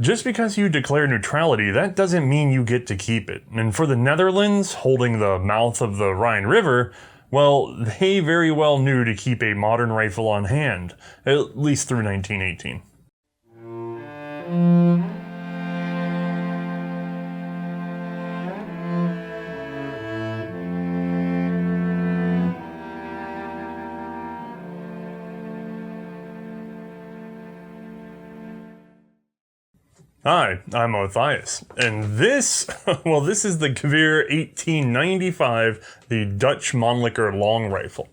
Just because you declare neutrality, that doesn't mean you get to keep it. And for the Netherlands, holding the mouth of the Rhine River, well, they very well knew to keep a modern rifle on hand, at least through 1918. Hi, I'm Othais, and this is the Geweer 1895, the Dutch Mannlicher long rifle.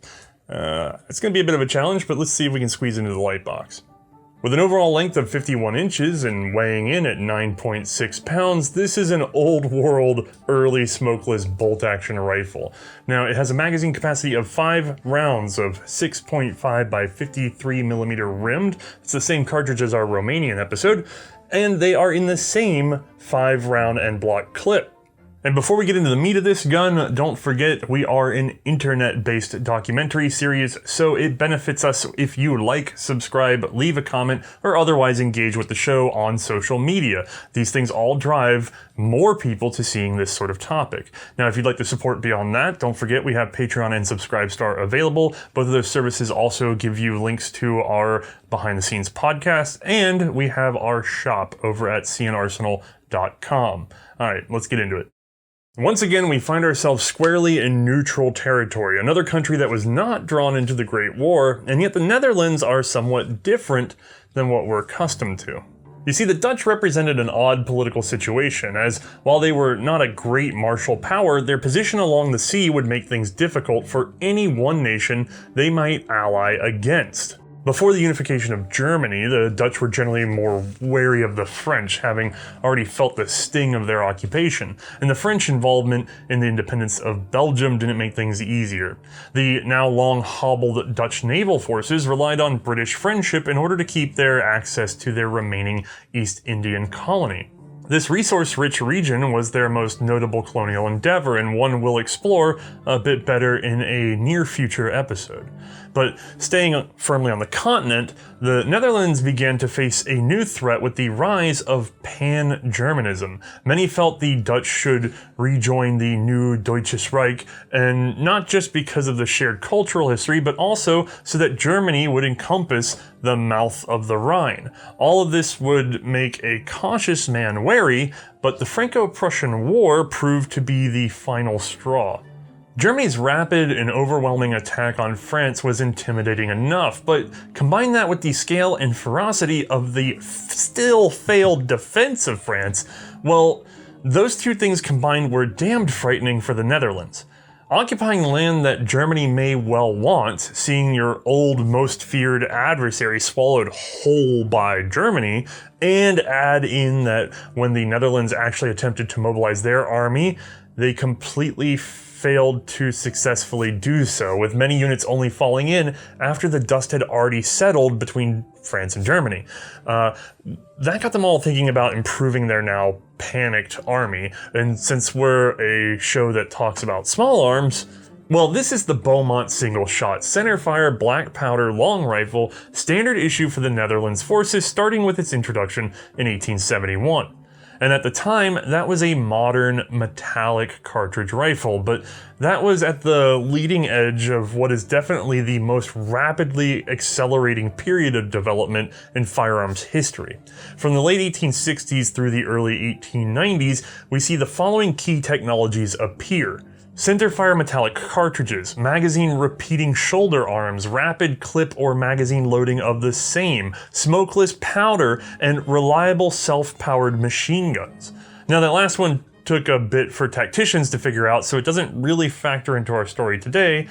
It's going to be a bit of a challenge, but let's see if we can squeeze into the light box. With an overall length of 51 inches and weighing in at 9.6 pounds, this is an old-world, early smokeless bolt-action rifle. Now, it has a magazine capacity of 5 rounds of 6.5 by 53 millimeter rimmed. It's the same cartridge as our Romanian episode, and they are in the same 5-round and block clip. And before we get into the meat of this gun, don't forget we are an internet-based documentary series, so it benefits us if you like, subscribe, leave a comment, or otherwise engage with the show on social media. These things all drive more people to seeing this sort of topic. Now, if you'd like to support beyond that, don't forget we have Patreon and Subscribestar available. Both of those services also give you links to our behind-the-scenes podcast, and we have our shop over at C&Rsenal.com. All right, let's get into it. Once again, we find ourselves squarely in neutral territory, another country that was not drawn into the Great War, and yet the Netherlands are somewhat different than what we're accustomed to. You see, the Dutch represented an odd political situation, as while they were not a great martial power, their position along the sea would make things difficult for any one nation they might ally against. Before the unification of Germany, the Dutch were generally more wary of the French, having already felt the sting of their occupation, and the French involvement in the independence of Belgium didn't make things easier. The now long hobbled Dutch naval forces relied on British friendship in order to keep their access to their remaining East Indian colony. This resource-rich region was their most notable colonial endeavor, and one we'll explore a bit better in a near-future episode. But staying firmly on the continent, the Netherlands began to face a new threat with the rise of pan-Germanism. Many felt the Dutch should rejoin the new Deutsches Reich, and not just because of the shared cultural history, but also so that Germany would encompass the mouth of the Rhine. All of this would make a cautious man wary, but the Franco-Prussian War proved to be the final straw. Germany's rapid and overwhelming attack on France was intimidating enough, but combine that with the scale and ferocity of the still failed defense of France, well, those two things combined were damned frightening for the Netherlands. Occupying land that Germany may well want, seeing your old, most feared adversary swallowed whole by Germany, and add in that when the Netherlands actually attempted to mobilize their army, they completely failed to successfully do so, with many units only falling in after the dust had already settled between France and Germany. That got them all thinking about improving their now panicked army, and since we're a show that talks about small arms, well, this is the Beaumont single-shot centerfire black powder long rifle, standard issue for the Netherlands forces, starting with its introduction in 1871. And at the time, that was a modern metallic cartridge rifle, but that was at the leading edge of what is definitely the most rapidly accelerating period of development in firearms history. From the late 1860s through the early 1890s, we see the following key technologies appear. Centerfire metallic cartridges, magazine repeating shoulder arms, rapid clip or magazine loading of the same, smokeless powder, and reliable self-powered machine guns. Now that last one took a bit for tacticians to figure out, so it doesn't really factor into our story today,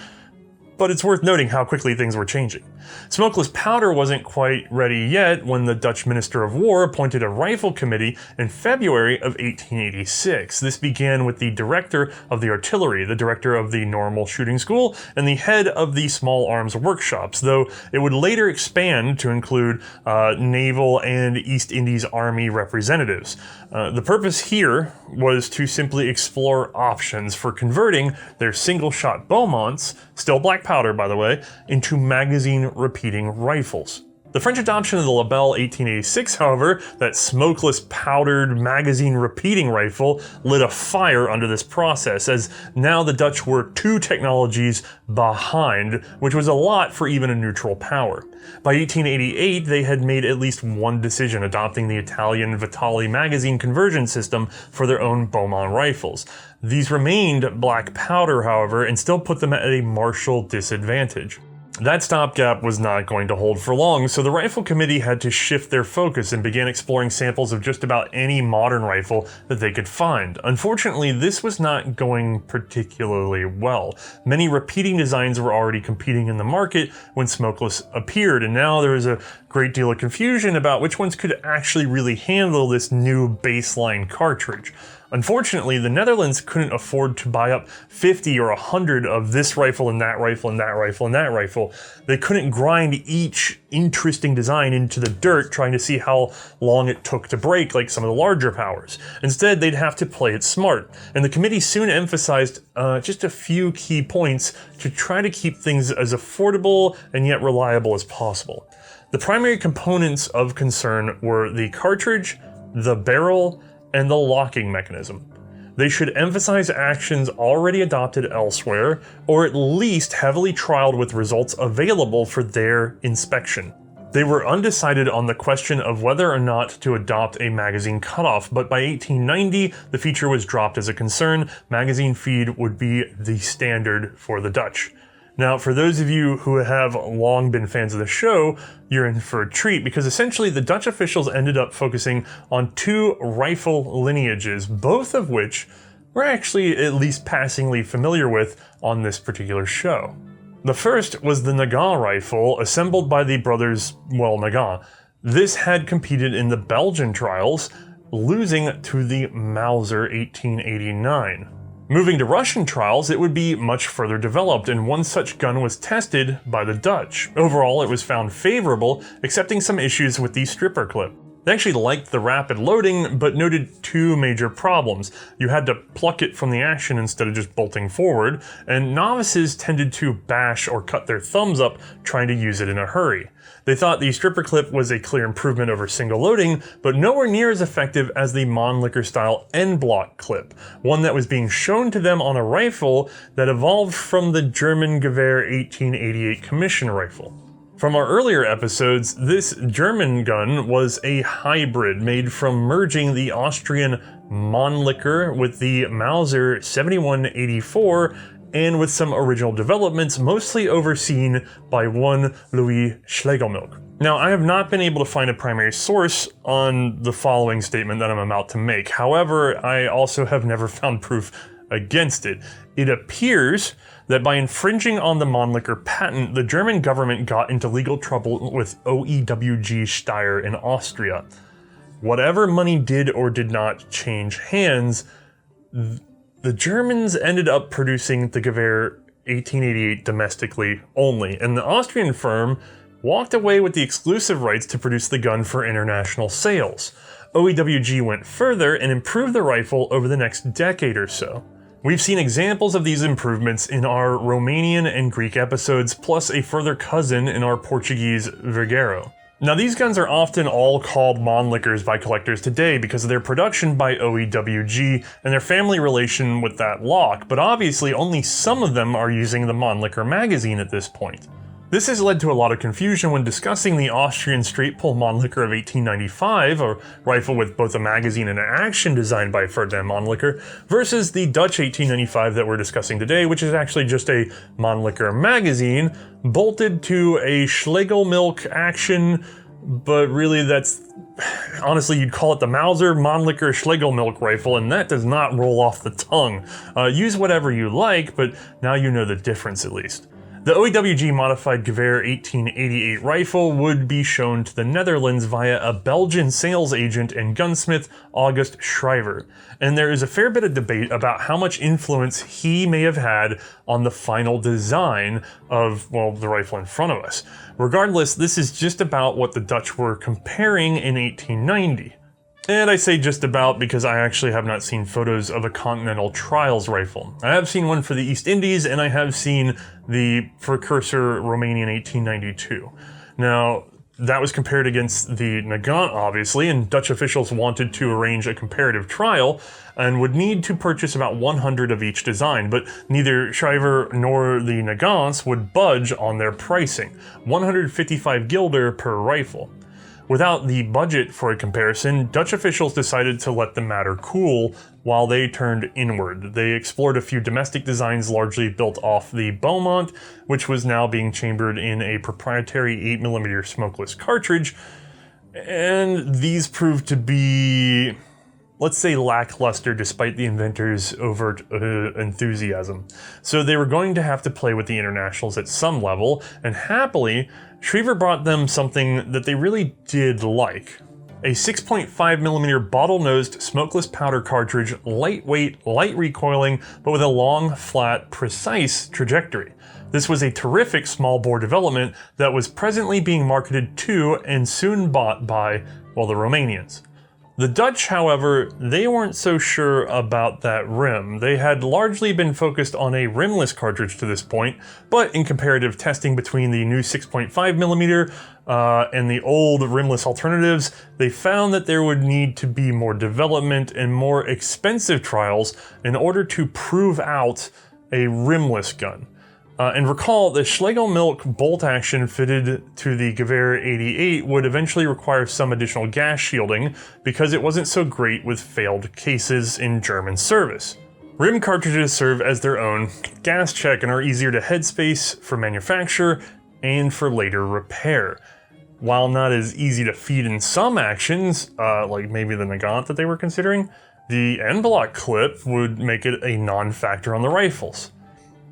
but it's worth noting how quickly things were changing. Smokeless powder wasn't quite ready yet when the Dutch Minister of War appointed a rifle committee in February of 1886. This began with the director of the artillery, the director of the normal shooting school, and the head of the small arms workshops, though it would later expand to include naval and East Indies Army representatives. The purpose here was to simply explore options for converting their single-shot Beaumonts, still black powder by the way, into magazine repeating rifles. The French adoption of the Lebel 1886, however, that smokeless powdered magazine repeating rifle, lit a fire under this process, as now the Dutch were 2 technologies behind, which was a lot for even a neutral power. By 1888, they had made at least one decision, adopting the Italian Vitali magazine conversion system for their own Beaumont rifles. These remained black powder, however, and still put them at a martial disadvantage. That stopgap was not going to hold for long, so the Rifle Committee had to shift their focus and began exploring samples of just about any modern rifle that they could find. Unfortunately, this was not going particularly well. Many repeating designs were already competing in the market when smokeless appeared, and now there was a great deal of confusion about which ones could actually really handle this new baseline cartridge. Unfortunately, the Netherlands couldn't afford to buy up 50 or 100 of this rifle and that rifle and that rifle and that rifle. They couldn't grind each interesting design into the dirt trying to see how long it took to break like some of the larger powers. Instead, they'd have to play it smart. And the committee soon emphasized just a few key points to try to keep things as affordable and yet reliable as possible. The primary components of concern were the cartridge, the barrel, and the locking mechanism. They should emphasize actions already adopted elsewhere, or at least heavily trialed with results available for their inspection. They were undecided on the question of whether or not to adopt a magazine cutoff, but by 1890, the feature was dropped as a concern. Magazine feed would be the standard for the Dutch. Now, for those of you who have long been fans of the show, you're in for a treat, because essentially the Dutch officials ended up focusing on 2 rifle lineages, both of which we're actually at least passingly familiar with on this particular show. The first was the Nagant rifle, assembled by the brothers, Nagant. This had competed in the Belgian trials, losing to the Mauser 1889. Moving to Russian trials, it would be much further developed, and one such gun was tested by the Dutch. Overall, it was found favorable, excepting some issues with the stripper clip. They actually liked the rapid loading, but noted 2 major problems. You had to pluck it from the action instead of just bolting forward, and novices tended to bash or cut their thumbs up trying to use it in a hurry. They thought the stripper clip was a clear improvement over single loading, but nowhere near as effective as the Mannlicher style N-block clip, one that was being shown to them on a rifle that evolved from the German Gewehr 1888 commission rifle. From our earlier episodes, this German gun was a hybrid made from merging the Austrian Mannlicher with the Mauser 7184, and with some original developments mostly overseen by one Louis Schlegelmilch. Now, I have not been able to find a primary source on the following statement that I'm about to make. However, I also have never found proof against it. It appears that by infringing on the Mannlicher patent, the German government got into legal trouble with OEWG Steyr in Austria. Whatever money did or did not change hands, the Germans ended up producing the Gewehr 1888 domestically only, and the Austrian firm walked away with the exclusive rights to produce the gun for international sales. OEWG went further and improved the rifle over the next decade or so. We've seen examples of these improvements in our Romanian and Greek episodes, plus a further cousin in our Portuguese Vergueiro. Now, these guns are often all called Mannlichers by collectors today because of their production by OEWG and their family relation with that lock, but obviously only some of them are using the Mannlicher magazine at this point. This has led to a lot of confusion when discussing the Austrian straight-pull Mannlicher of 1895, a rifle with both a magazine and an action designed by Ferdinand Mannlicher, versus the Dutch 1895 that we're discussing today, which is actually just a Mannlicher magazine bolted to a Schlegelmilch action, but really that's, honestly, you'd call it the Mauser Mannlicher Schlegelmilch rifle, and that does not roll off the tongue. Use whatever you like, but now you know the difference at least. The OEWG modified Gewehr 1888 rifle would be shown to the Netherlands via a Belgian sales agent and gunsmith, August Schrijver, and there is a fair bit of debate about how much influence he may have had on the final design of, well, the rifle in front of us. Regardless, this is just about what the Dutch were comparing in 1890. And I say just about because I actually have not seen photos of a Continental Trials rifle. I have seen one for the East Indies, and I have seen the precursor Romanian 1892. Now, That was compared against the Nagant, obviously, and Dutch officials wanted to arrange a comparative trial and would need to purchase about 100 of each design, but neither Schrijver nor the Nagants would budge on their pricing, 155 guilder per rifle. Without the budget for a comparison, Dutch officials decided to let the matter cool while they turned inward. They explored a few domestic designs largely built off the Beaumont, which was now being chambered in a proprietary 8mm smokeless cartridge, and these proved to be, let's say, lackluster despite the inventor's overt enthusiasm. So they were going to have to play with the internationals at some level, and happily, Schrijver brought them something that they really did like. A 6.5mm bottle-nosed smokeless powder cartridge, lightweight, light recoiling, but with a long, flat, precise trajectory. This was a terrific small bore development that was presently being marketed to and soon bought by, well, the Romanians. The Dutch, however, they weren't so sure about that rim. They had largely been focused on a rimless cartridge to this point, but in comparative testing between the new 6.5mm and the old rimless alternatives, they found that there would need to be more development and more expensive trials in order to prove out a rimless gun. And recall, the Schlegel-Milch bolt action fitted to the Gewehr 88 would eventually require some additional gas shielding because it wasn't so great with failed cases in German service. Rim cartridges serve as their own gas check and are easier to headspace for manufacture and for later repair. While not as easy to feed in some actions, like maybe the Nagant that they were considering, the en bloc clip would make it a non-factor on the rifles.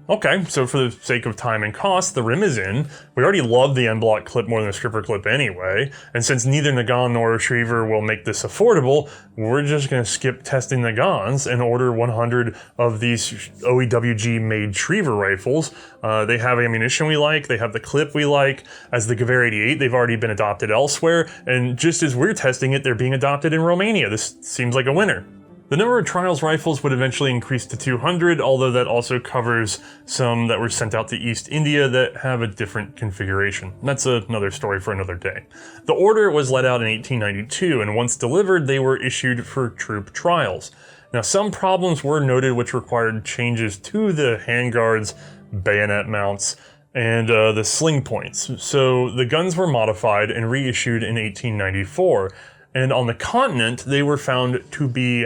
Okay, so for the sake of time and cost, the rim is in. We already love the en bloc clip more than the stripper clip anyway, and since neither Nagant nor Schrijver will make this affordable, we're just going to skip testing Nagants and order 100 of these OEWG-made Schrijver rifles. They have ammunition we like, they have the clip we like. As the Gewehr 88, they've already been adopted elsewhere, and just as we're testing it, they're being adopted in Romania. This seems like a winner. The number of trials rifles would eventually increase to 200, although that also covers some that were sent out to East India that have a different configuration. That's another story for another day. The order was let out in 1892, and once delivered, they were issued for troop trials. Now, some problems were noted which required changes to the handguards, bayonet mounts, and the sling points. So the guns were modified and reissued in 1894, and on the continent, they were found to be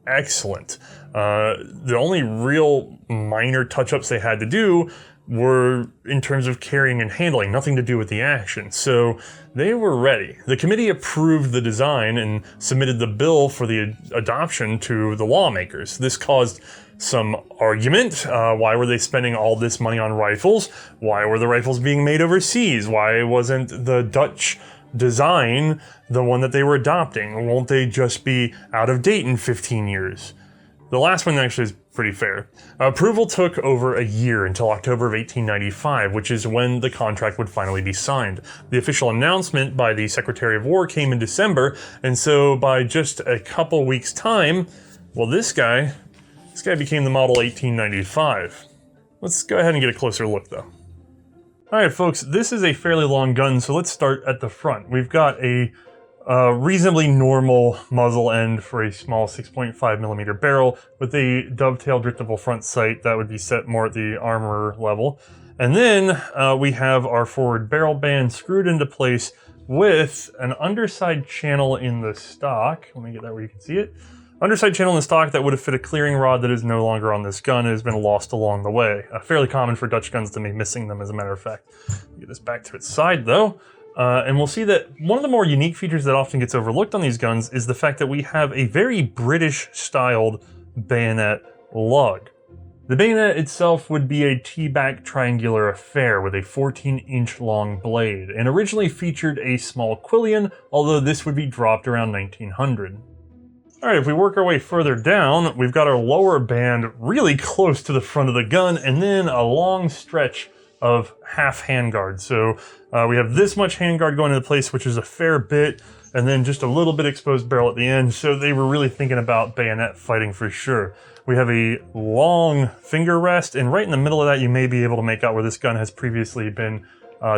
excellent. The only real minor touch-ups they had to do were in terms of carrying and handling, nothing to do with the action. So they were ready. The committee approved the design and submitted the bill for the adoption to the lawmakers. This caused some argument. Why were they spending all this money on rifles? Why were the rifles being made overseas? Why wasn't the Dutch design the one that they were adopting? Won't they just be out of date in 15 years? The last one actually is pretty fair. Approval took over a year until October of 1895, which is when the contract would finally be signed. The official announcement by the Secretary of War came in December, and so by just a couple weeks' time, well, this guy became the model 1895. Let's go ahead and get a closer look though. Alright folks, this is a fairly long gun, so let's start at the front. We've got a reasonably normal muzzle end for a small 6.5mm barrel with a dovetail driftable front sight that would be set more at the armorer level. And then we have our forward barrel band screwed into place with an underside channel in the stock. Let me get that where you can see it. Underside channel in the stock that would have fit a clearing rod that is no longer on this gun and has been lost along the way. Fairly common for Dutch guns to be missing them, as a matter of fact. Get this back to its side though, and we'll see that one of the more unique features that often gets overlooked on these guns is the fact that we have a very British-styled bayonet lug. The bayonet itself would be a T-back triangular affair with a 14-inch long blade, and originally featured a small quillion, although this would be dropped around 1900. Alright, if we work our way further down, we've got our lower band really close to the front of the gun, and then a long stretch of half handguard. So we have this much handguard going into place, which is a fair bit, and then just a little bit exposed barrel at the end, so they were really thinking about bayonet fighting for sure. We have a long finger rest, and right in the middle of that you may be able to make out where this gun has previously been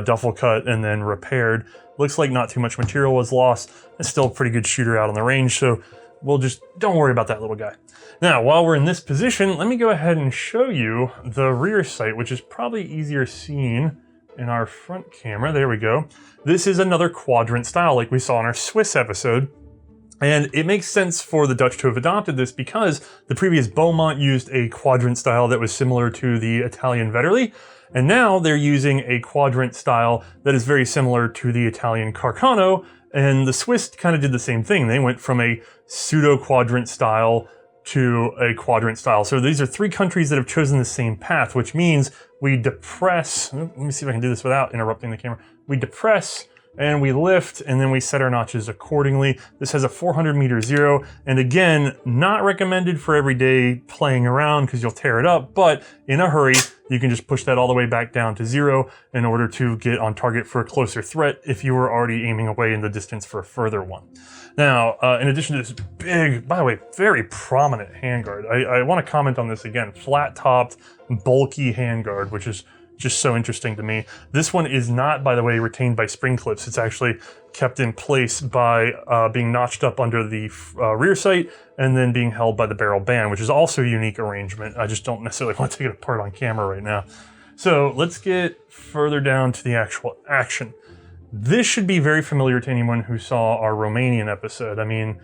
duffel cut and then repaired. Looks like not too much material was lost. It's still a pretty good shooter out on the range, so we'll just don't worry about that little guy. Now, while we're in this position, let me go ahead and show you the rear sight, which is probably easier seen in our front camera. There we go. This is another quadrant style like we saw in our Swiss episode. And it makes sense for the Dutch to have adopted this because the previous Beaumont used a quadrant style that was similar to the Italian Vetterli. And now they're using a quadrant style that is very similar to the Italian Carcano. And the Swiss kind of did the same thing. They went from a pseudo-quadrant style to a quadrant style. So these are three countries that have chosen the same path, which means we depress, let me see if I can do this without interrupting the camera. We depress and we lift and then we set our notches accordingly. This has a 400-meter zero, and again, not recommended for everyday playing around because you'll tear it up, but in a hurry, you can just push that all the way back down to 0 in order to get on target for a closer threat if you were already aiming away in the distance for a further one. Now, in addition to this big, by the way, very prominent handguard, I want to comment on this again, flat-topped, bulky handguard, which is just so interesting to me. This one is not, by the way, retained by spring clips. It's actually kept in place by being notched up under the rear sight and then being held by the barrel band, which is also a unique arrangement. I just don't necessarily want to take it apart on camera right now. So let's get further down to the actual action. This should be very familiar to anyone who saw our Romanian episode. I mean,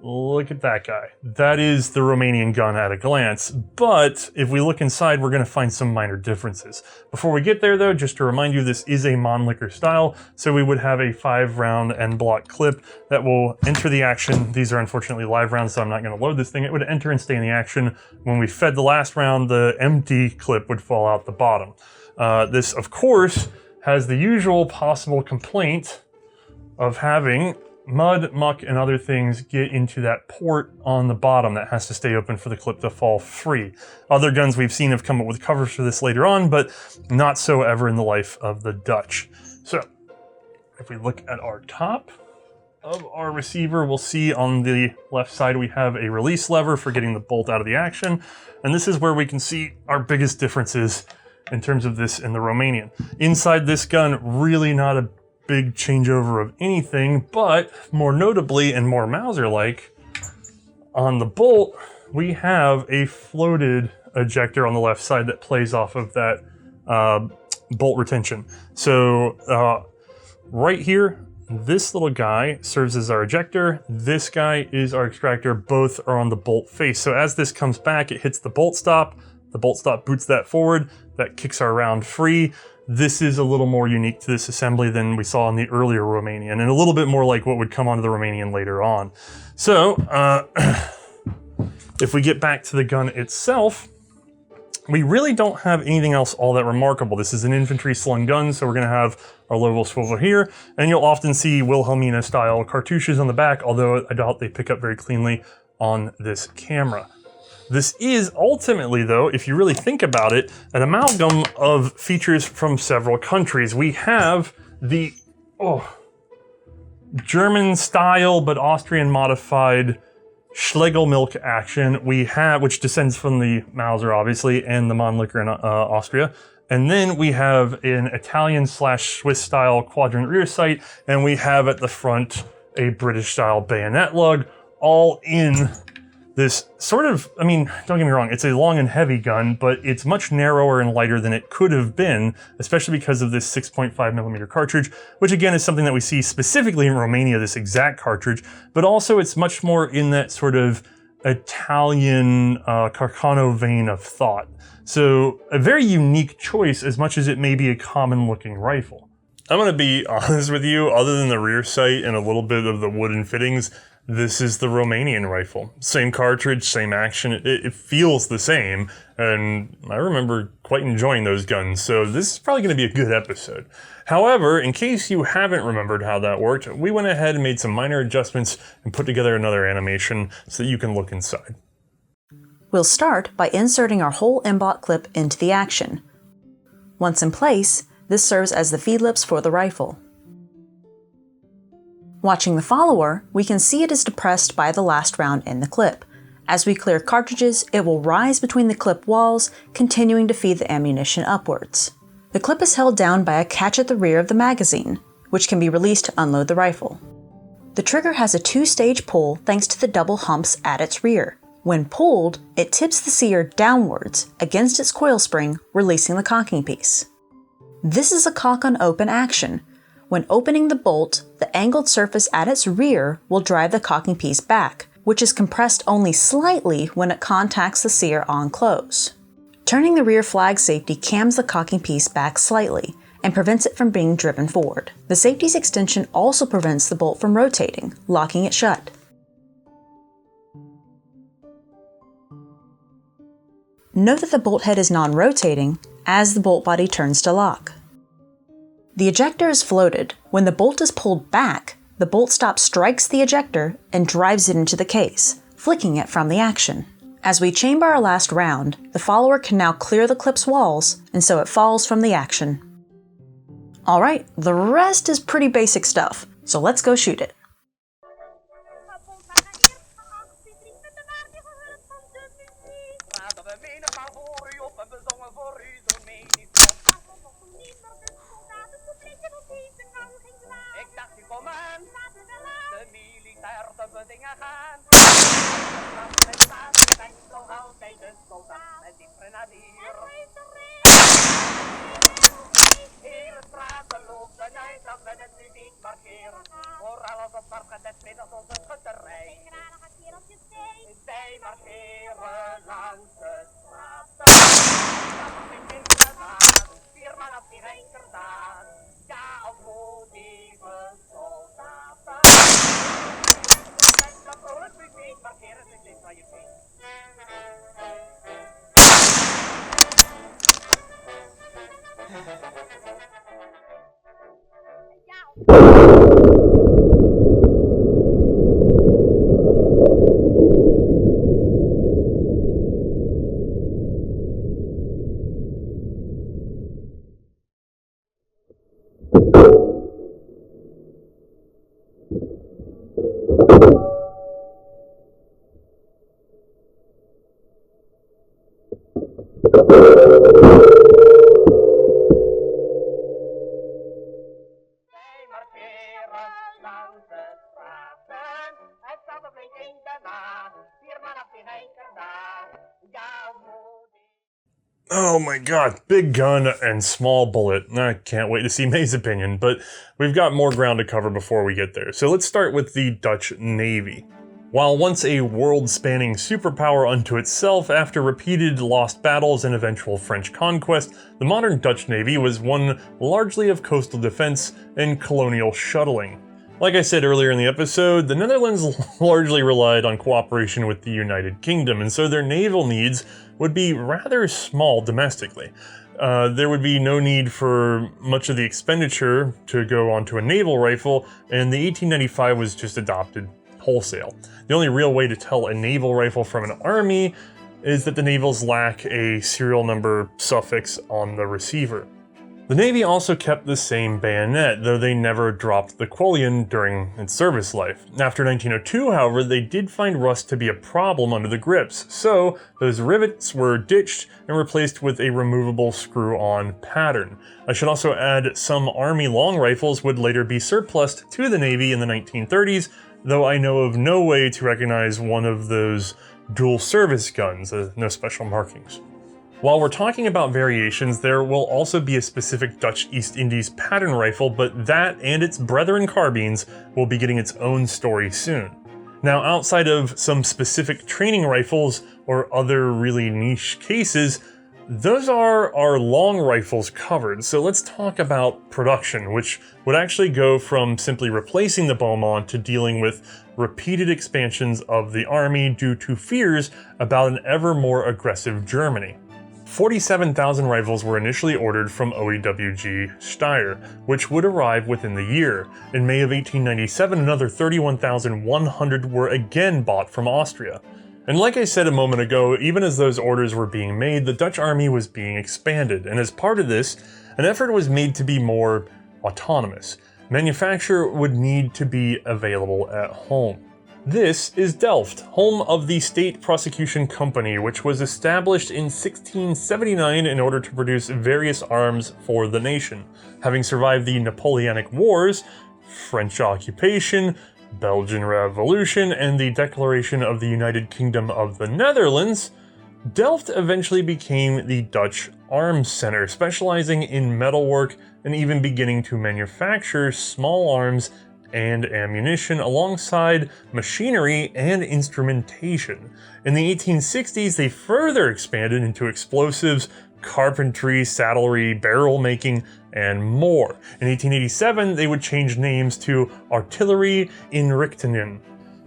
look at that guy. That is the Romanian gun at a glance, but if we look inside, we're going to find some minor differences. Before we get there though, just to remind you, this is a Mannlicher style, so we would have a 5-round end block clip that will enter the action. These are unfortunately live rounds, so I'm not going to load this thing. It would enter and stay in the action. When we fed the last round, the empty clip would fall out the bottom. This, of course, has the usual possible complaint of having mud, muck, and other things get into that port on the bottom that has to stay open for the clip to fall free. Other guns we've seen have come up with covers for this later on, but not so ever in the life of the Dutch. So, if we look at our top of our receiver, we'll see on the left side we have a release lever for getting the bolt out of the action, and this is where we can see our biggest differences in terms of this and the Romanian. Inside this gun, really not a big changeover of anything, but more notably and more Mauser-like, on the bolt, we have a floated ejector on the left side that plays off of that bolt retention. So right here, this little guy serves as our ejector. This guy is our extractor. Both are on the bolt face. So as this comes back, it hits the bolt stop. The bolt stop boots that forward. That kicks our round free. This is a little more unique to this assembly than we saw in the earlier Romanian, and a little bit more like what would come onto the Romanian later on. So, if we get back to the gun itself, we really don't have anything else all that remarkable. This is an infantry slung gun, so we're going to have our level swivel here, and you'll often see Wilhelmina style cartouches on the back, although I doubt they pick up very cleanly on this camera. This is ultimately, though, if you really think about it, an amalgam of features from several countries. We have the German style but Austrian modified Schlegelmilch action. We have, which descends from the Mauser, obviously, and the Mannlicher in Austria. And then we have an Italian/Swiss style quadrant rear sight, and we have at the front a British style bayonet lug, all in this sort of, I mean, don't get me wrong, it's a long and heavy gun, but it's much narrower and lighter than it could have been, especially because of this 6.5mm cartridge, which again is something that we see specifically in Romania, this exact cartridge, but also it's much more in that sort of Italian Carcano vein of thought. So a very unique choice as much as it may be a common looking rifle. I'm gonna be honest with you, other than the rear sight and a little bit of the wooden fittings, this is the Romanian rifle. Same cartridge, same action, it feels the same, and I remember quite enjoying those guns, so this is probably gonna be a good episode. However, in case you haven't remembered how that worked, we went ahead and made some minor adjustments and put together another animation so that you can look inside. We'll start by inserting our whole embot clip into the action. Once in place, this serves as the feed lips for the rifle. Watching the follower, we can see it is depressed by the last round in the clip. As we clear cartridges, it will rise between the clip walls, continuing to feed the ammunition upwards. The clip is held down by a catch at the rear of the magazine, which can be released to unload the rifle. The trigger has a two-stage pull thanks to the double humps at its rear. When pulled, it tips the sear downwards against its coil spring, releasing the cocking piece. This is a cock-on-open action. When opening the bolt, the angled surface at its rear will drive the cocking piece back, which is compressed only slightly when it contacts the sear on close. Turning the rear flag safety cams the cocking piece back slightly and prevents it from being driven forward. The safety's extension also prevents the bolt from rotating, locking it shut. Note that the bolt head is non-rotating as the bolt body turns to lock. The ejector is floated. When the bolt is pulled back, the bolt stop strikes the ejector and drives it into the case, flicking it from the action. As we chamber our last round, the follower can now clear the clip's walls, and so it falls from the action. Alright, the rest is pretty basic stuff, so let's go shoot it. Oh my god, big gun and small bullet. I can't wait to see Mae's opinion, but we've got more ground to cover before we get there. So let's start with the Dutch Navy. While once a world-spanning superpower unto itself, after repeated lost battles and eventual French conquest, the modern Dutch Navy was one largely of coastal defense and colonial shuttling. Like I said earlier in the episode, the Netherlands largely relied on cooperation with the United Kingdom, and so their naval needs would be rather small domestically. There would be no need for much of the expenditure to go onto a naval rifle, and the 1895 was just adopted wholesale. The only real way to tell a naval rifle from an army is that the navals lack a serial number suffix on the receiver. The Navy also kept the same bayonet, though they never dropped the quillion during its service life. After 1902, however, they did find rust to be a problem under the grips, so those rivets were ditched and replaced with a removable screw-on pattern. I should also add some Army long rifles would later be surplused to the Navy in the 1930s, though I know of no way to recognize one of those dual service guns, no special markings. While we're talking about variations, there will also be a specific Dutch East Indies pattern rifle, but that and its brethren carbines will be getting its own story soon. Now, outside of some specific training rifles or other really niche cases, those are our long rifles covered, so let's talk about production, which would actually go from simply replacing the Beaumont to dealing with repeated expansions of the army due to fears about an ever more aggressive Germany. 47,000 rifles were initially ordered from OEWG Steyr, which would arrive within the year. In May of 1897, another 31,100 were again bought from Austria. And like I said a moment ago, even as those orders were being made, the Dutch army was being expanded, and as part of this, an effort was made to be more autonomous. Manufacture would need to be available at home. This is Delft, home of the State Prosecution Company, which was established in 1679 in order to produce various arms for the nation. Having survived the Napoleonic Wars, French occupation, Belgian Revolution, and the declaration of the United Kingdom of the Netherlands, Delft eventually became the Dutch Arms Center, specializing in metalwork and even beginning to manufacture small arms and ammunition alongside machinery and instrumentation. In the 1860s, they further expanded into explosives, carpentry, saddlery, barrel making, and more. In 1887, they would change names to Artillerie Inrichtingen.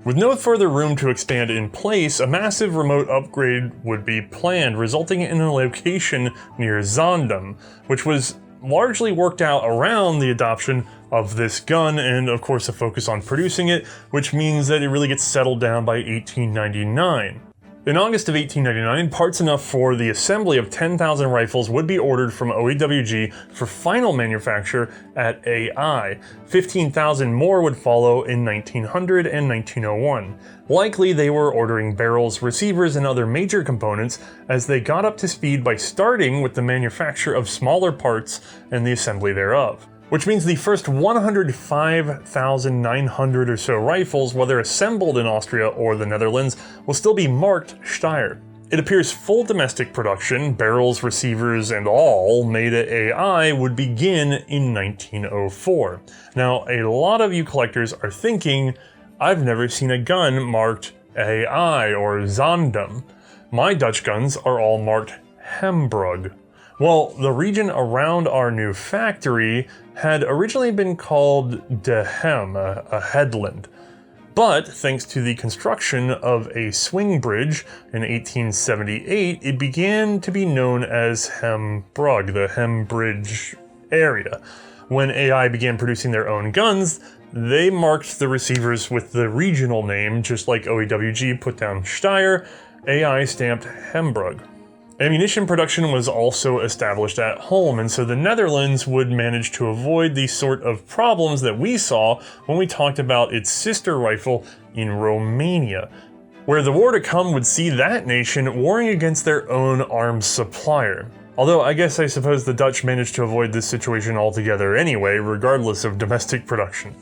With no further room to expand in place, a massive remote upgrade would be planned, resulting in a location near Zaandam, which was largely worked out around the adoption of this gun and of course a focus on producing it, which means that it really gets settled down by 1899. In August of 1899, parts enough for the assembly of 10,000 rifles would be ordered from OEWG for final manufacture at AI. 15,000 more would follow in 1900 and 1901. Likely they were ordering barrels, receivers, and other major components as they got up to speed by starting with the manufacture of smaller parts and the assembly thereof. Which means the first 105,900 or so rifles, whether assembled in Austria or the Netherlands, will still be marked Steyr. It appears full domestic production, barrels, receivers, and all, made at AI would begin in 1904. Now, a lot of you collectors are thinking, I've never seen a gun marked AI or Zaandam. My Dutch guns are all marked Hembrugge. Well, the region around our new factory had originally been called De Hem, a headland. But thanks to the construction of a swing bridge in 1878, it began to be known as Hembrugge, the Hem Bridge area. When AI began producing their own guns, they marked the receivers with the regional name, just like OEWG put down Steyr, AI stamped Hembrugge. Ammunition production was also established at home, and so the Netherlands would manage to avoid the sort of problems that we saw when we talked about its sister rifle in Romania, where the war to come would see that nation warring against their own arms supplier. Although I suppose the Dutch managed to avoid this situation altogether anyway, regardless of domestic production.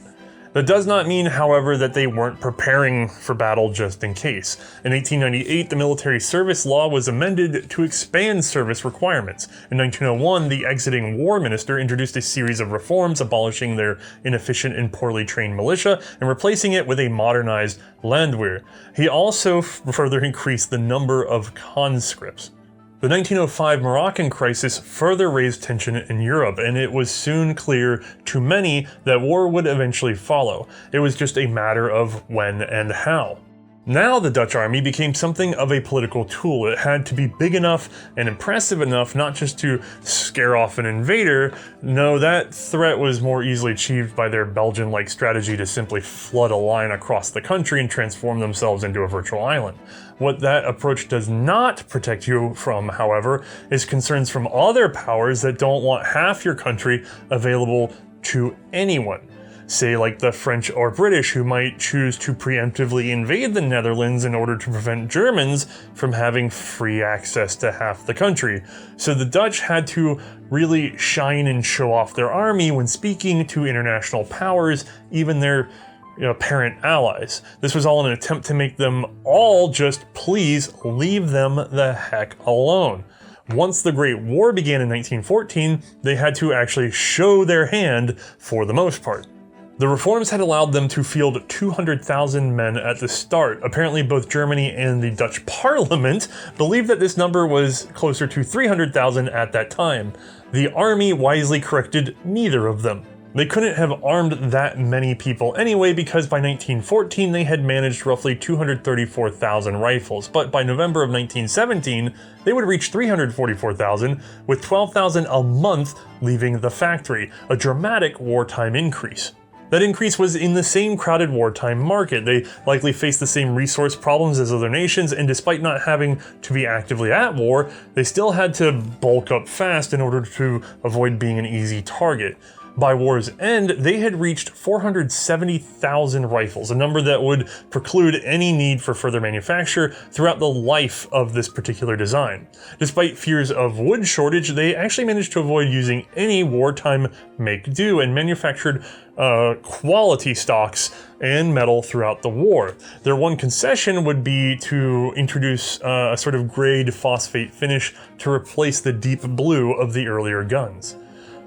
That does not mean, however, that they weren't preparing for battle just in case. In 1898, the military service law was amended to expand service requirements. In 1901, the exiting war minister introduced a series of reforms abolishing their inefficient and poorly trained militia and replacing it with a modernized Landwehr. He also further increased the number of conscripts. The 1905 Moroccan crisis further raised tension in Europe, and it was soon clear to many that war would eventually follow. It was just a matter of when and how. Now the Dutch army became something of a political tool. It had to be big enough and impressive enough not just to scare off an invader. No, that threat was more easily achieved by their Belgian-like strategy to simply flood a line across the country and transform themselves into a virtual island. What that approach does not protect you from, however, is concerns from other powers that don't want half your country available to anyone. Say like the French or British, who might choose to preemptively invade the Netherlands in order to prevent Germans from having free access to half the country. So the Dutch had to really shine and show off their army when speaking to international powers, even their parent allies. This was all an attempt to make them all just please leave them the heck alone. Once the Great War began in 1914, they had to actually show their hand for the most part. The reforms had allowed them to field 200,000 men at the start. Apparently both Germany and the Dutch parliament believed that this number was closer to 300,000 at that time. The army wisely corrected neither of them. They couldn't have armed that many people anyway because by 1914 they had managed roughly 234,000 rifles, but by November of 1917 they would reach 344,000, with 12,000 a month leaving the factory, a dramatic wartime increase. That increase was in the same crowded wartime market. They likely faced the same resource problems as other nations, and despite not having to be actively at war, they still had to bulk up fast in order to avoid being an easy target. By war's end, they had reached 470,000 rifles, a number that would preclude any need for further manufacture throughout the life of this particular design. Despite fears of wood shortage, they actually managed to avoid using any wartime make-do and manufactured quality stocks and metal throughout the war. Their one concession would be to introduce a sort of grade phosphate finish to replace the deep blue of the earlier guns.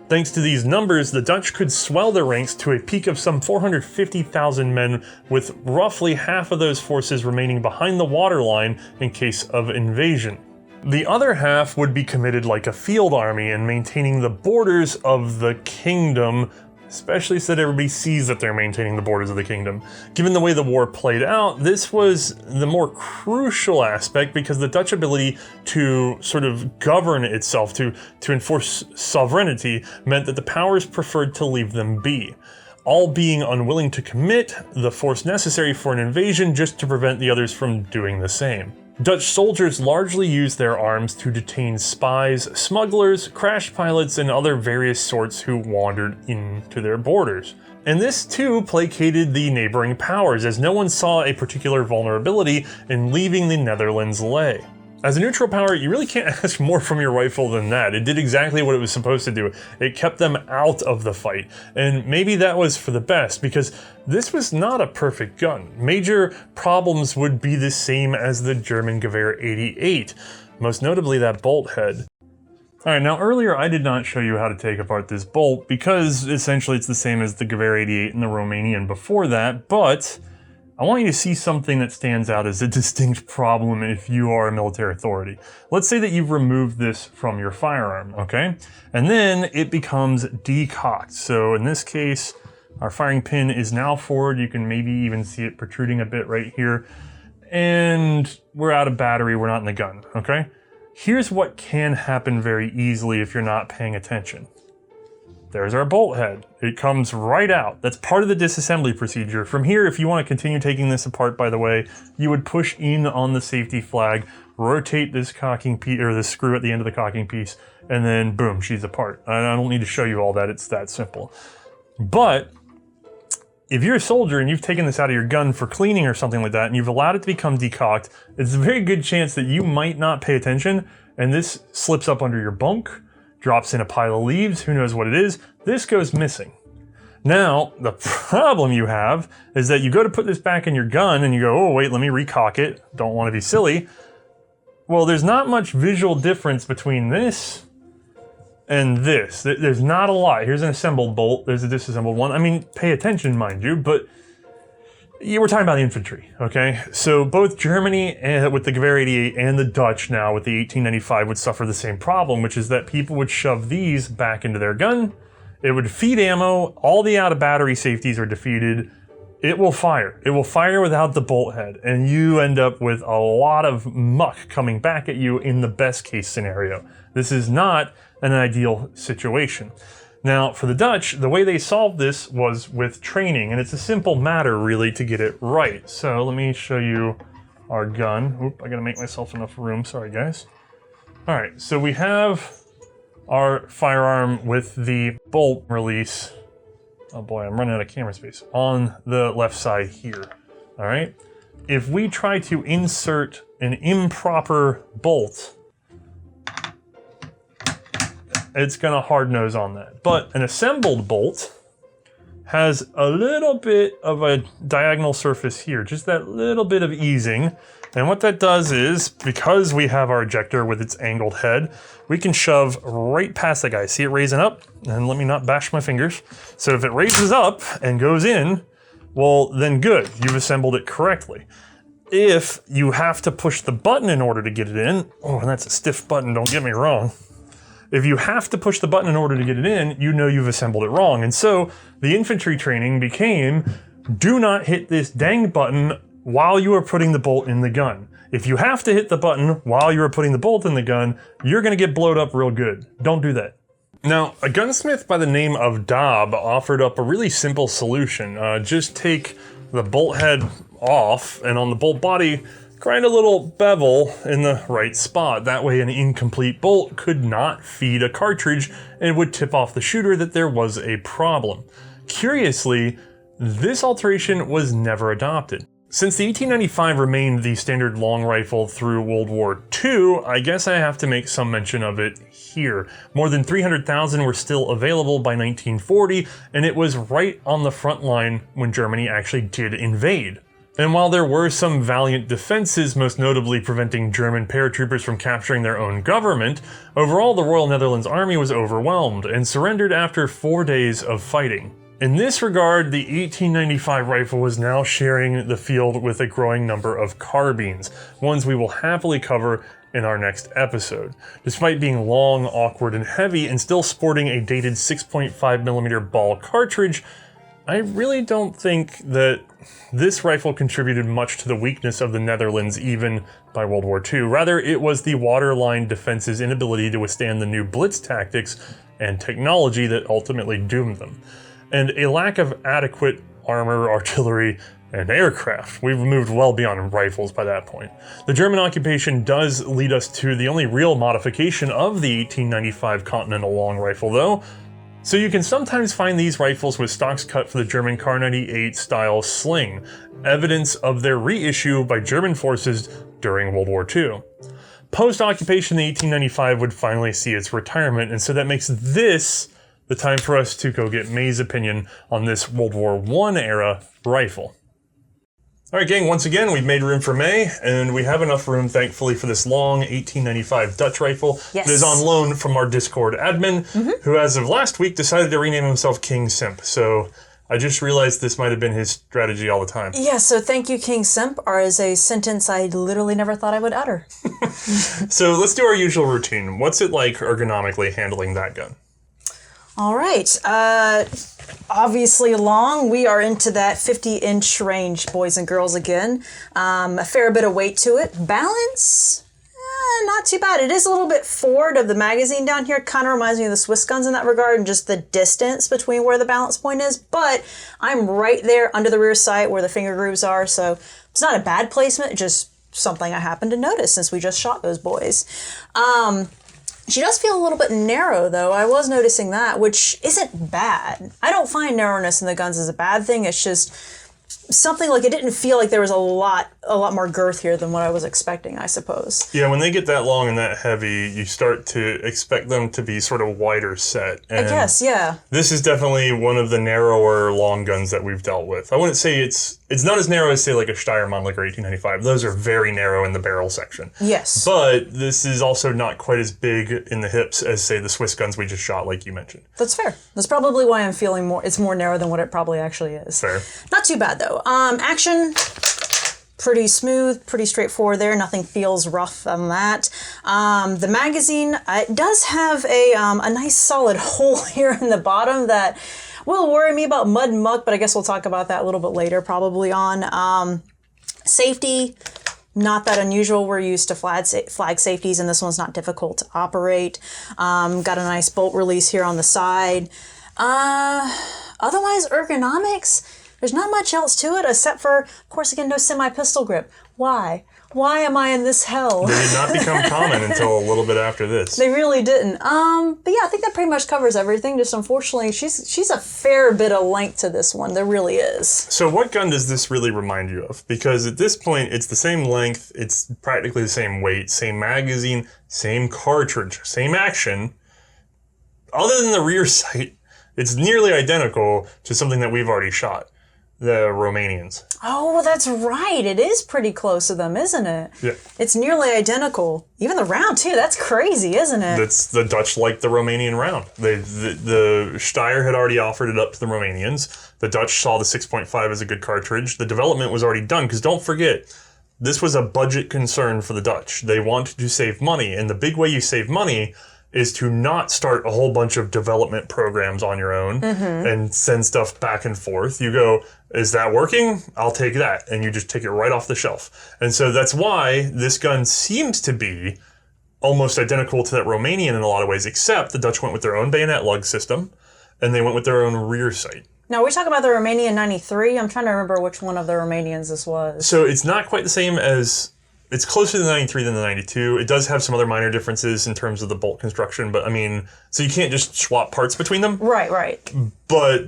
Thanks to these numbers, the Dutch could swell their ranks to a peak of some 450,000 men, with roughly half of those forces remaining behind the waterline in case of invasion. The other half would be committed like a field army and maintaining the borders of the kingdom, especially so that everybody sees that they're maintaining the borders of the kingdom. Given the way the war played out, this was the more crucial aspect because the Dutch ability to sort of govern itself, to enforce sovereignty, meant that the powers preferred to leave them be, all being unwilling to commit the force necessary for an invasion just to prevent the others from doing the same. Dutch soldiers largely used their arms to detain spies, smugglers, crash pilots, and other various sorts who wandered into their borders. And this too placated the neighboring powers, as no one saw a particular vulnerability in leaving the Netherlands lay. As a neutral power, you really can't ask more from your rifle than that. It did exactly what it was supposed to do. It kept them out of the fight. And maybe that was for the best, because this was not a perfect gun. Major problems would be the same as the German Gewehr 88, most notably that bolt head. Alright, now earlier I did not show you how to take apart this bolt, because essentially it's the same as the Gewehr 88 and the Romanian before that, but I want you to see something that stands out as a distinct problem if you are a military authority. Let's say that you've removed this from your firearm, okay? And then it becomes decocked. So in this case, our firing pin is now forward. You can maybe even see it protruding a bit right here. And we're out of battery, we're not in the gun, okay? Here's what can happen very easily if you're not paying attention. There's our bolt head. It comes right out. That's part of the disassembly procedure. From here, if you want to continue taking this apart, by the way, you would push in on the safety flag, rotate this cocking piece, or the screw at the end of the cocking piece, and then boom, she's apart. I don't need to show you all that, it's that simple. But if you're a soldier and you've taken this out of your gun for cleaning or something like that, and you've allowed it to become decocked, it's a very good chance that you might not pay attention, and this slips up under your bunk, drops in a pile of leaves, who knows what it is, this goes missing. Now, the problem you have is that you go to put this back in your gun and you go, oh wait, let me recock it, don't want to be silly. Well, there's not much visual difference between this and this. There's not a lot. Here's an assembled bolt, there's a disassembled one. I mean, pay attention, mind you, but we're talking about infantry, okay? So both Germany with the Gewehr 88 and the Dutch now with the 1895 would suffer the same problem, which is that people would shove these back into their gun. It would feed ammo, all the out of battery safeties are defeated. It will fire. It will fire without the bolt head, and you end up with a lot of muck coming back at you in the best case scenario. This is not an ideal situation. Now, for the Dutch, the way they solved this was with training, and it's a simple matter, really, to get it right. So let me show you our gun. Oop, I gotta make myself enough room, sorry guys. All right, so we have our firearm with the bolt release. Oh boy, I'm running out of camera space. On the left side here, all right? If we try to insert an improper bolt, it's gonna hard nose on that. But an assembled bolt has a little bit of a diagonal surface here, just that little bit of easing. And what that does is, because we have our ejector with its angled head, we can shove right past that guy. See it raising up? And let me not bash my fingers. So if it raises up and goes in, well, then good, you've assembled it correctly. If you have to push the button in order to get it in, oh, and that's a stiff button, don't get me wrong. If you have to push the button in order to get it in, you know you've assembled it wrong. And so the infantry training became, do not hit this dang button while you are putting the bolt in the gun. If you have to hit the button while you are putting the bolt in the gun, you're gonna get blowed up real good. Don't do that. Now, a gunsmith by the name of Daub offered up a really simple solution. Just take the bolt head off, and on the bolt body, grind a little bevel in the right spot. That way an incomplete bolt could not feed a cartridge and would tip off the shooter that there was a problem. Curiously, this alteration was never adopted. Since the 1895 remained the standard long rifle through World War II, I guess I have to make some mention of it here. More than 300,000 were still available by 1940, and it was right on the front line when Germany actually did invade. And while there were some valiant defenses, most notably preventing German paratroopers from capturing their own government, overall the Royal Netherlands Army was overwhelmed and surrendered after 4 days of fighting. In this regard, the 1895 rifle was now sharing the field with a growing number of carbines, ones we will happily cover in our next episode. Despite being long, awkward, and heavy, and still sporting a dated 6.5mm ball cartridge, I really don't think that this rifle contributed much to the weakness of the Netherlands even by World War II. Rather, it was the waterline defense's inability to withstand the new Blitz tactics and technology that ultimately doomed them, and a lack of adequate armor, artillery, and aircraft. We've moved well beyond rifles by that point. The German occupation does lead us to the only real modification of the 1895 Continental long rifle, though. So you can sometimes find these rifles with stocks cut for the German Kar 98 style sling, evidence of their reissue by German forces during World War II. Post-occupation, the 1895 would finally see its retirement, and so that makes this the time for us to go get Mae's opinion on this World War I era rifle. Alright gang, once again we've made room for Mae, and we have enough room thankfully for this long 1895 Dutch rifle that is on loan from our Discord admin, who as of last week decided to rename himself King Simp. So I just realized this might have been his strategy all the time. Yeah, so thank you King Simp is a sentence I literally never thought I would utter. So let's do our usual routine. What's it like ergonomically handling that gun? All right, obviously long. We are into that 50-inch range, boys and girls again. A fair bit of weight to it. Balance, not too bad. It is a little bit forward of the magazine down here. Kind of reminds me of the Swiss guns in that regard, and just the distance between where the balance point is. But I'm right there under the rear sight where the finger grooves are, so it's not a bad placement, just something I happened to notice since we just shot those boys. She does feel a little bit narrow, though. I was noticing that, which isn't bad. I don't find narrowness in the guns as a bad thing. It's just something like it didn't feel like there was a lot more girth here than what I was expecting, I suppose. Yeah, when they get that long and that heavy, you start to expect them to be sort of wider set. And I guess, yeah. This is definitely one of the narrower long guns that we've dealt with. I wouldn't say it's not as narrow as, say, like a Steyr Mannlicher 1895. Those are very narrow in the barrel section. Yes. But this is also not quite as big in the hips as, say, the Swiss guns we just shot, like you mentioned. That's fair. That's probably why I'm feeling it's more narrow than what it probably actually is. Fair. Not too bad, though. Action, pretty smooth, pretty straightforward there. Nothing feels rough on that. The magazine, it does have a nice solid hole here in the bottom that will worry me about mud and muck, but I guess we'll talk about that a little bit later probably on. Safety, not that unusual. We're used to flag safeties, and this one's not difficult to operate. Got a nice bolt release here on the side. Otherwise, ergonomics, there's not much else to it except for, of course, again, no semi-pistol grip. Why? Why am I in this hell? They did not become common until a little bit after this. They really didn't. But yeah, I think that pretty much covers everything. Just unfortunately, she's a fair bit of length to this one. There really is. So what gun does this really remind you of? Because at this point, it's the same length, it's practically the same weight, same magazine, same cartridge, same action. Other than the rear sight, it's nearly identical to something that we've already shot. The Romanians. Oh, that's right. It is pretty close to them, isn't it? Yeah. It's nearly identical. Even the round, too. That's crazy, isn't it? That's the Dutch liked the Romanian round. The Steyr had already offered it up to the Romanians. The Dutch saw the 6.5 as a good cartridge. The development was already done, because don't forget, this was a budget concern for the Dutch. They wanted to save money, and the big way you save money is to not start a whole bunch of development programs on your own and send stuff back and forth. You go, is that working? I'll take that. And you just take it right off the shelf. And so that's why this gun seems to be almost identical to that Romanian in a lot of ways, except the Dutch went with their own bayonet lug system and they went with their own rear sight. Now, we talk about the Romanian 93. I'm trying to remember which one of the Romanians this was. So it's not quite the same as it's closer to the 93 than the 92. It does have some other minor differences in terms of the bolt construction, but I mean, so you can't just swap parts between them. Right. But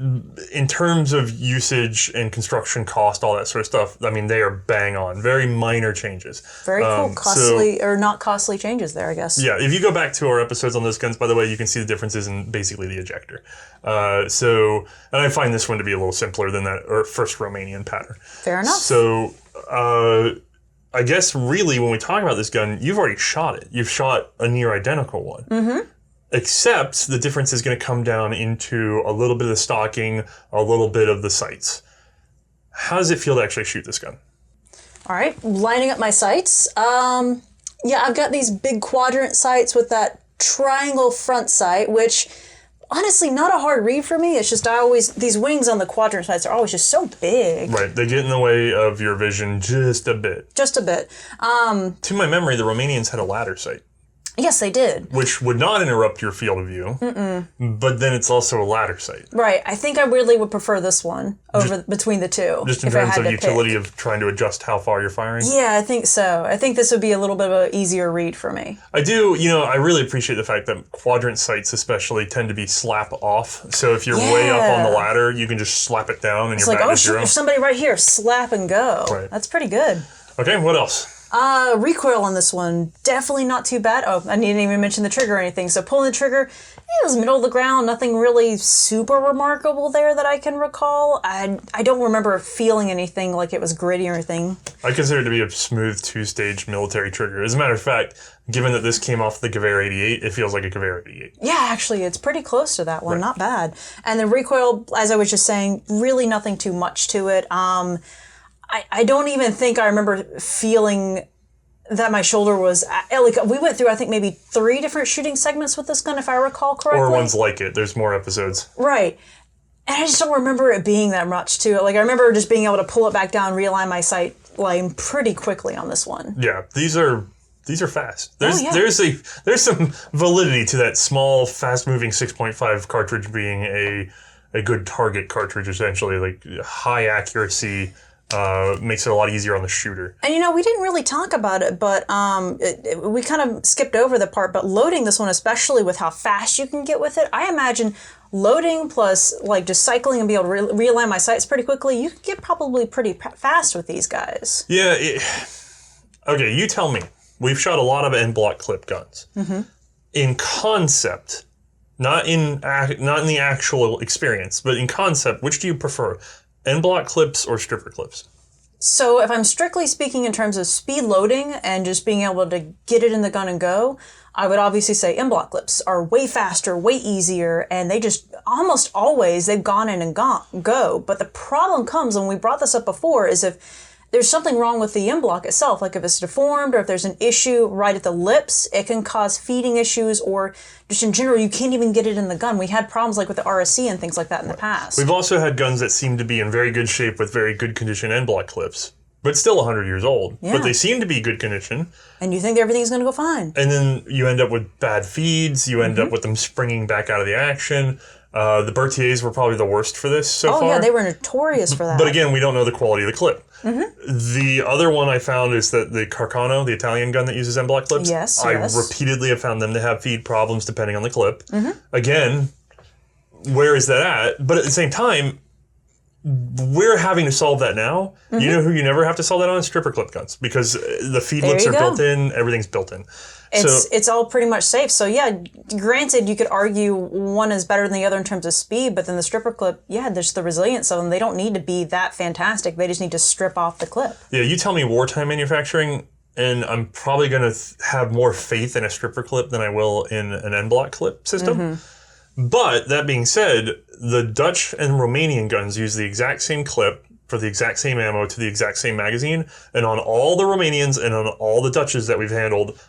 in terms of usage and construction cost, all that sort of stuff, I mean, they are bang on. Very minor changes. Very cool. Costly, or not costly changes there, I guess. Yeah, if you go back to our episodes on those guns, by the way, you can see the differences in basically the ejector. And I find this one to be a little simpler than that first Romanian pattern. Fair enough. So, I guess really when we talk about this gun, you've already shot it. You've shot a near identical one. Mm-hmm. Except the difference is going to come down into a little bit of the stocking, a little bit of the sights. How does it feel to actually shoot this gun? All right, lining up my sights. Yeah, I've got these big quadrant sights with that triangle front sight, which honestly not a hard read for me. It's just these wings on the quadrant sights are always just so big. Right, they get in the way of your vision just a bit. Just a bit. To my memory, the Romanians had a ladder sight. Yes, they did. Which would not interrupt your field of view, but then it's also a ladder sight. Right. I think I really would prefer this one between the two. Just in terms of utility of trying to adjust how far you're firing? Yeah, I think so. I think this would be a little bit of an easier read for me. I do, I really appreciate the fact that quadrant sights especially tend to be slap off. So if you're way up on the ladder, you can just slap it down and you're back to zero. There's somebody right here, slap and go. Right. That's pretty good. Okay, what else? Recoil on this one, definitely not too bad. Oh, I didn't even mention the trigger or anything. So pulling the trigger, it was middle of the ground, nothing really super remarkable there that I can recall. I don't remember feeling anything like it was gritty or anything. I consider it to be a smooth two-stage military trigger. As a matter of fact, given that this came off the Gewehr 88, it feels like a Gewehr 88. Yeah, actually, it's pretty close to that one. Right. Not bad. And the recoil, as I was just saying, really nothing too much to it. I don't even think I remember feeling that my shoulder was, like, we went through, I think, maybe 3 different shooting segments with this gun, if I recall correctly. Or ones like it. There's more episodes. Right. And I just don't remember it being that much to it. Like, I remember just being able to pull it back down, realign my sight line pretty quickly on this one. Yeah, these are fast. There's some validity to that small, fast-moving 6.5 cartridge being a good target cartridge, essentially. Like, high accuracy. Makes it a lot easier on the shooter. And we didn't really talk about it, but we kind of skipped over the part, but loading this one, especially with how fast you can get with it, I imagine loading plus like just cycling and be able to realign my sights pretty quickly, you can get probably pretty fast with these guys. Yeah. Okay, you tell me. We've shot a lot of end block clip guns. Mm-hmm. In concept, not in the actual experience, but in concept, which do you prefer? End block clips or stripper clips? So if I'm strictly speaking in terms of speed loading and just being able to get it in the gun and go, I would obviously say end block clips are way faster, way easier, and they just almost always, they've gone in and go. But the problem comes, and we brought this up before, is if there's something wrong with the end block itself, like if it's deformed or if there's an issue right at the lips, it can cause feeding issues, or just in general, you can't even get it in the gun. We had problems like with the RSC and things like that in the past. We've also had guns that seem to be in very good shape with very good condition end block clips, but still 100 years old. Yeah. But they seem to be good condition. And you think everything's going to go fine. And then you end up with bad feeds. You end up with them springing back out of the action. The Berthiers were probably the worst for this so far. Oh, yeah, they were notorious for that. But again, we don't know the quality of the clip. Mm-hmm. The other one I found is that the Carcano, the Italian gun that uses end block clips, I repeatedly have found them to have feed problems depending on the clip. Mm-hmm. Again, where is that at? But at the same time, we're having to solve that now. Mm-hmm. You know who you never have to solve that on? Stripper clip guns, because the feed lips are built in, everything's built in. It's all pretty much safe. So yeah, granted, you could argue one is better than the other in terms of speed, but then the stripper clip, there's the resilience of them. They don't need to be that fantastic. They just need to strip off the clip. Yeah, you tell me wartime manufacturing, and I'm probably going to have more faith in a stripper clip than I will in an end block clip system. Mm-hmm. But that being said, the Dutch and Romanian guns use the exact same clip for the exact same ammo to the exact same magazine. And on all the Romanians and on all the Dutches that we've handled,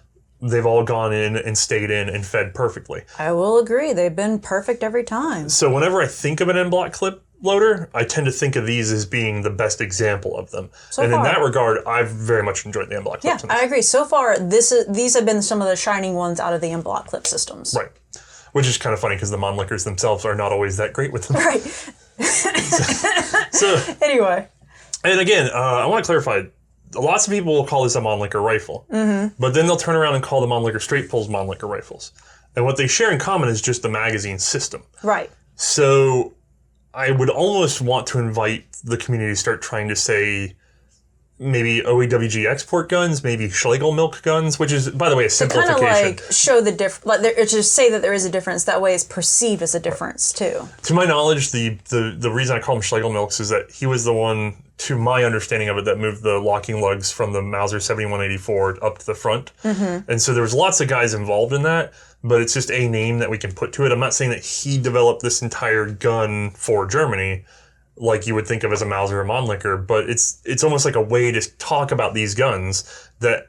they've all gone in and stayed in and fed perfectly. I will agree. They've been perfect every time. So whenever I think of an end block clip loader, I tend to think of these as being the best example of them. In that regard, I've very much enjoyed the end block clips. Yeah, I agree. So far, these have been some of the shining ones out of the end block clip systems. Right. Which is kind of funny because the Mannlichers themselves are not always that great with them. Right. so anyway. And again, I want to clarify, lots of people will call this a Mannlicher rifle, but then they'll turn around and call the Mannlicher straight pulls Mannlicher rifles. And what they share in common is just the magazine system. Right. So I would almost want to invite the community to start trying to say maybe OEWG export guns, maybe Schlegel milk guns, which is, by the way, a simplification. Kind of like show the difference, like just say that there is a difference. That way, it's perceived as a difference too. To my knowledge, the reason I call him Schlegel milks is that he was the one, to my understanding of it, that moved the locking lugs from the Mauser 7184 up to the front. And so there was lots of guys involved in that, but it's just a name that we can put to it. I'm not saying that he developed this entire gun for Germany, like you would think of as a Mauser or Mannlicher, but it's almost like a way to talk about these guns that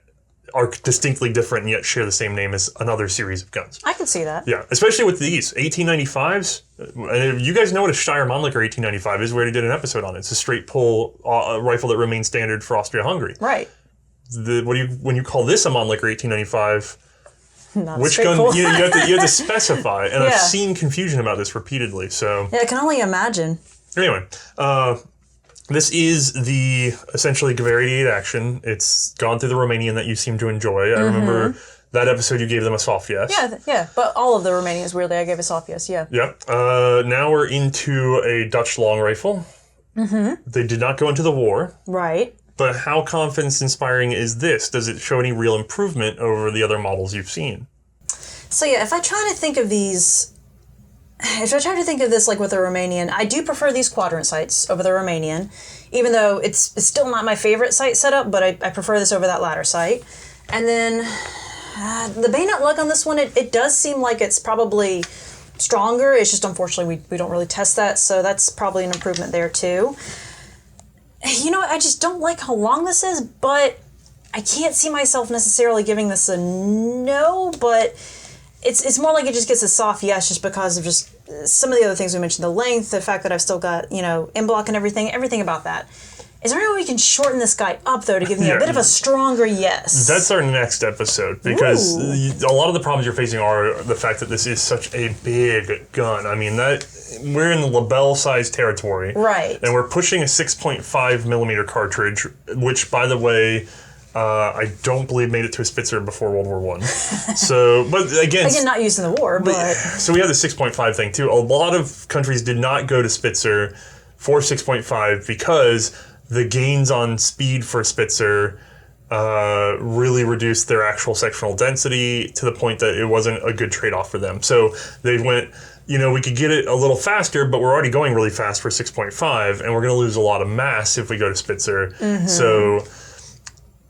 are distinctly different and yet share the same name as another series of guns. I can see that. Yeah, especially with these 1895s. And you guys know what a Steyr Mannlicher 1895 is. We already did an episode on it. It's a straight pull rifle that remains standard for Austria-Hungary. Right. When you call this a Mannlicher 1895? Not which gun? You have to specify, and I've seen confusion about this repeatedly. So yeah, I can only imagine. Anyway, this is the essentially Gewehr 88 action. It's gone through the Romanian that you seem to enjoy. I remember that episode you gave them a soft yes. Yeah, but all of the Romanians, weirdly, I gave a soft yes, yeah. Yep. Now we're into a Dutch long rifle. They did not go into the war. Right. But how confidence-inspiring is this? Does it show any real improvement over the other models you've seen? So yeah, if I try to think of these... If I try to think of this like with the Romanian, I do prefer these quadrant sights over the Romanian, even though it's still not my favorite sight setup, but I prefer this over that ladder sight. And then the bayonet lug on this one, it does seem like it's probably stronger. It's just unfortunately we don't really test that, so that's probably an improvement there too. You know, I just don't like how long this is, but I can't see myself necessarily giving this a no, but it's more like it just gets a soft yes just because of just some of the other things we mentioned, the length, the fact that I've still got, in-block and everything about that. Is there any way we can shorten this guy up, though, to give me a bit of a stronger yes? That's our next episode, because a lot of the problems you're facing are the fact that this is such a big gun. I mean, we're in the Lebel-sized territory. Right. And we're pushing a 6.5 millimeter cartridge, which, by the way, I don't believe made it to a Spitzer before World War I. So, but again, not used in the war, but... So we have the 6.5 thing, too. A lot of countries did not go to Spitzer for 6.5 because the gains on speed for Spitzer really reduced their actual sectional density to the point that it wasn't a good trade-off for them. So they went, we could get it a little faster, but we're already going really fast for 6.5, and we're going to lose a lot of mass if we go to Spitzer. So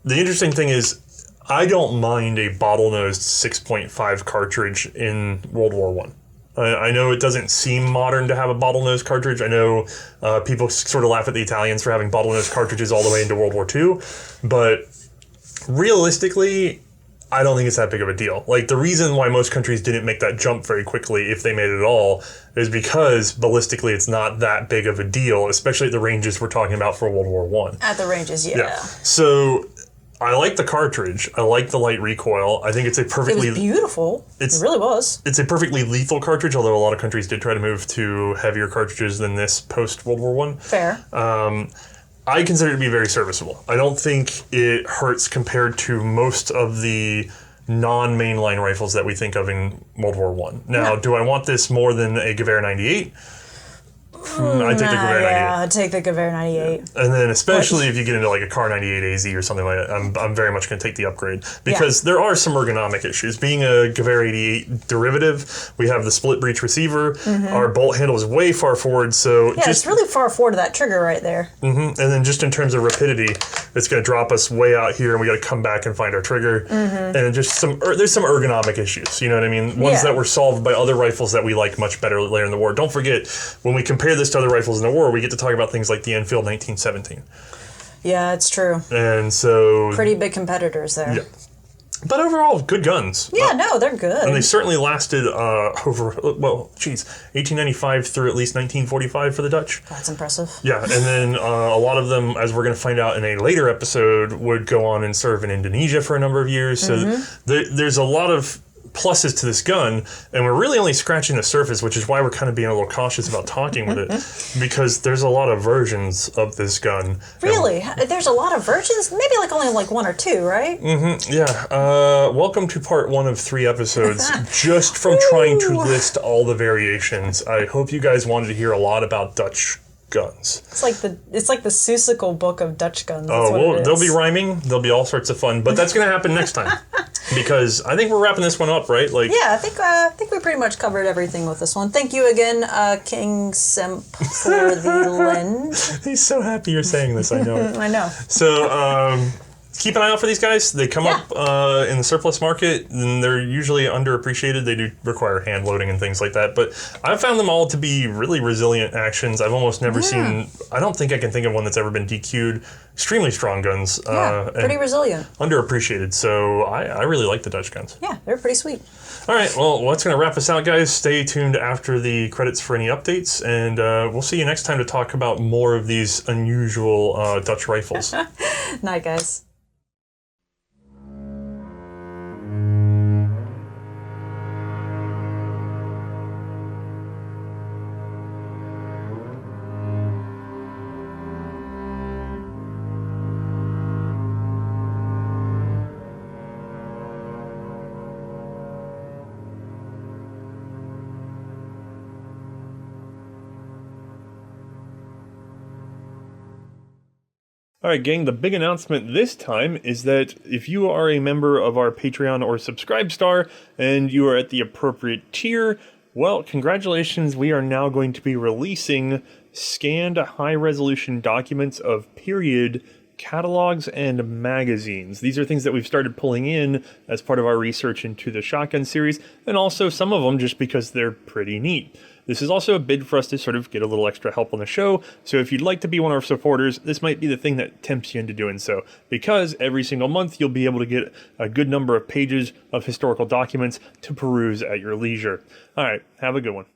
the interesting thing is, I don't mind a bottlenosed 6.5 cartridge in World War I. I know it doesn't seem modern to have a bottlenose cartridge. I know people sort of laugh at the Italians for having bottlenose cartridges all the way into World War II, but realistically, I don't think it's that big of a deal. Like, the reason why most countries didn't make that jump very quickly, if they made it at all, is because ballistically it's not that big of a deal, especially at the ranges we're talking about for World War I. At the ranges, yeah. So I like the cartridge. I like the light recoil. I think it's a perfectly... It was beautiful. It really was. It's a perfectly lethal cartridge, although a lot of countries did try to move to heavier cartridges than this post-World War I. Fair. I consider it to be very serviceable. I don't think it hurts compared to most of the non-mainline rifles that we think of in World War I. Now, do I want this more than a Gewehr 98? I take the Gewehr 98. Yeah, I'd take the Gewehr 98. And then especially if you get into like a Car 98 AZ or something like that, I'm very much going to take the upgrade. Because there are some ergonomic issues. Being a Gewehr 88 derivative, we have the split breech receiver. Our bolt handle is way far forward, so... Yeah, it's really far forward to that trigger right there. And then just in terms of rapidity, it's going to drop us way out here, and we got to come back and find our trigger. And just there's some ergonomic issues, you know what I mean? Ones that were solved by other rifles that we like much better later in the war. Don't forget, when we compare this to other rifles in the war, we get to talk about things like the Enfield 1917. Yeah, it's true. And so... Pretty big competitors there. Yeah. But overall, good guns. Yeah, no, they're good. And they certainly lasted over, 1895 through at least 1945 for the Dutch. That's impressive. Yeah, and then a lot of them, as we're going to find out in a later episode, would go on and serve in Indonesia for a number of years. So there's a lot of pluses to this gun, and we're really only scratching the surface, which is why we're kind of being a little cautious about talking with it, because there's a lot of versions of this gun. Really? There's a lot of versions? Maybe only one or two, right? Yeah. Welcome to part 1 of 3 episodes, just from trying to list all the variations. I hope you guys wanted to hear a lot about Dutch guns. It's like the Seussical book of Dutch guns. Oh, well, there'll be rhyming. There'll be all sorts of fun, but that's going to happen next time, because I think we're wrapping this one up, right? Yeah, I think we pretty much covered everything with this one. Thank you again, King Simp, for the lend. He's so happy you're saying this. I know. I know. So. Keep an eye out for these guys. They come up in the surplus market, and they're usually underappreciated. They do require hand loading and things like that. But I've found them all to be really resilient actions. I've almost never seen, I don't think I can think of one that's ever been DQ'd. Extremely strong guns. Pretty resilient. Underappreciated. So I really like the Dutch guns. Yeah, they're pretty sweet. All right, well, that's going to wrap us out, guys. Stay tuned after the credits for any updates, and we'll see you next time to talk about more of these unusual Dutch rifles. Night, guys. All right, gang, the big announcement this time is that if you are a member of our Patreon or Subscribe Star and you are at the appropriate tier, well, congratulations, we are now going to be releasing scanned high-resolution documents of period catalogs and magazines. These are things that we've started pulling in as part of our research into the shotgun series, and also some of them just because they're pretty neat. This is also a bid for us to sort of get a little extra help on the show, so if you'd like to be one of our supporters, this might be the thing that tempts you into doing so, because every single month you'll be able to get a good number of pages of historical documents to peruse at your leisure. Alright, have a good one.